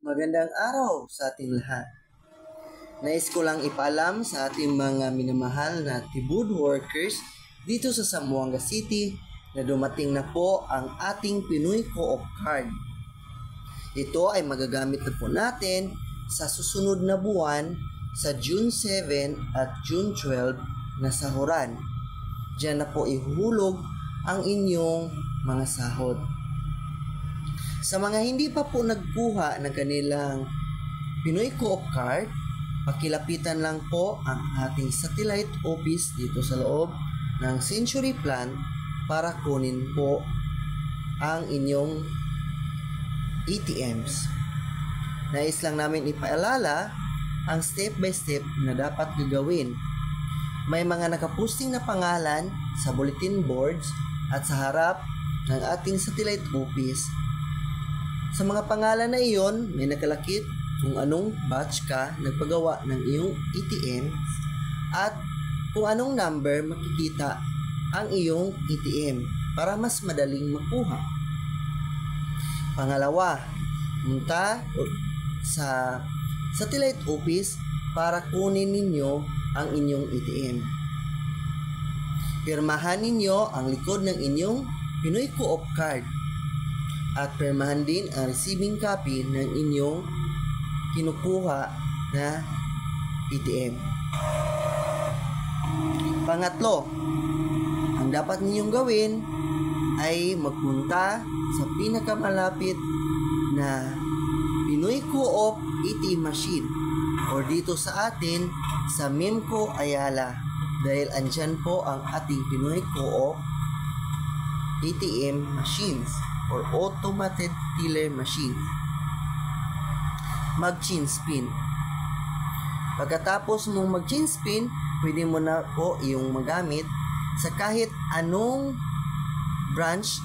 Magandang araw sa ating lahat. Nais ko lang ipaalam sa ating mga minamahal na Tibud workers dito sa Zamboanga City na dumating na po ang ating Pinoy Co-op Card. Ito ay magagamit na po natin sa susunod na buwan sa June 7 at June 12 na sahuran. Diyan na po ihuhulog ang inyong mga sahod. Sa mga hindi pa po nagkuha ng kanilang Pinoy Co-op Card, pakilapitan lang po ang ating satellite office dito sa loob ng Century Plan para kunin po ang inyong ATMs. Nais lang namin ipaalala ang step by step na dapat gagawin. May mga nakaposting na pangalan sa bulletin boards at sa harap ng ating satellite office. Sa mga pangalan na iyon, may nakalakip kung anong batch ka nagpagawa ng iyong ATM at kung anong number makikita ang iyong ATM para mas madaling makuha. Pangalawa, punta sa satellite office para kunin ninyo ang inyong ATM. Pirmahan ninyo ang likod ng inyong Pinoy Co-op Card at pirmahan din ang receiving copy ng inyong kinukuha na ATM. Pangatlo, ang dapat ninyong gawin ay magpunta sa pinakamalapit na Pinoy Co-op ATM machine o dito sa atin sa Mimco Ayala dahil andyan po ang ating Pinoy Co-op ATM machines or automated teller machine. Mag-chain spin. Pagkatapos mong mag-chain spin, pwede mo na po iyong magamit sa kahit anong branch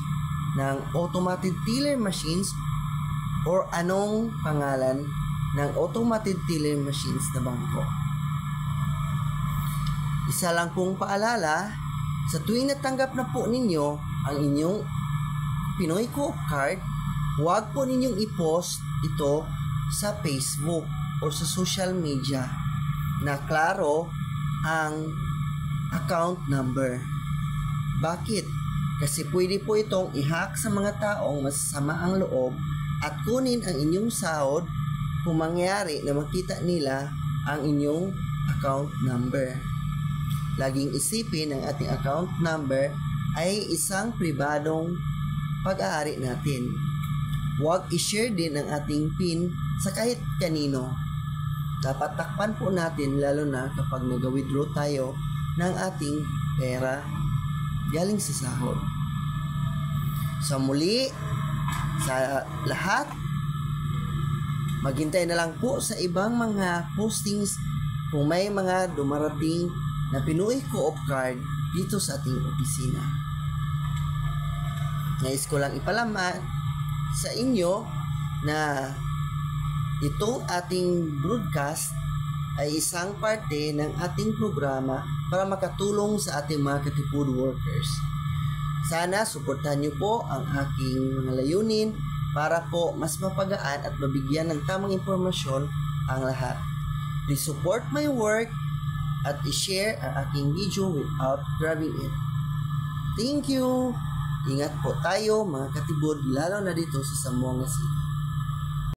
ng automated teller machines or anong pangalan ng automated teller machines na bangko. Isa lang pong paalala, sa tuwing natanggap na po ninyo ang inyong Pinoy Co-op Card, huwag po ninyong i-post ito sa Facebook o sa social media na klaro ang account number. Bakit? Kasi pwede po itong i-hack sa mga taong masasama ang loob at kunin ang inyong sahod kung mangyari na makita nila ang inyong account number. Laging isipin ang ating account number ay isang pribadong pag-aari natin. Huwag i-share din ang ating PIN sa kahit kanino. Dapat takpan po natin lalo na kapag nag-withdraw tayo ng ating pera galing sa sahod. So muli, sa lahat, maghintay na lang po sa ibang mga postings kung may mga dumarating na Pinoy Co-op Card dito sa ating opisina. Nais ko lang ipalaman sa inyo na itong ating broadcast ay isang parte ng ating programa para makatulong sa ating mga katipud workers. Sana suportahan niyo po ang aking mga layunin para po mas mapagaan at mabigyan ng tamang impormasyon ang lahat. Please support my work at i-share ang aking video without grabbing it. Thank you! Ingat po tayo mga katibod lalo na dito sa Zamboanga City.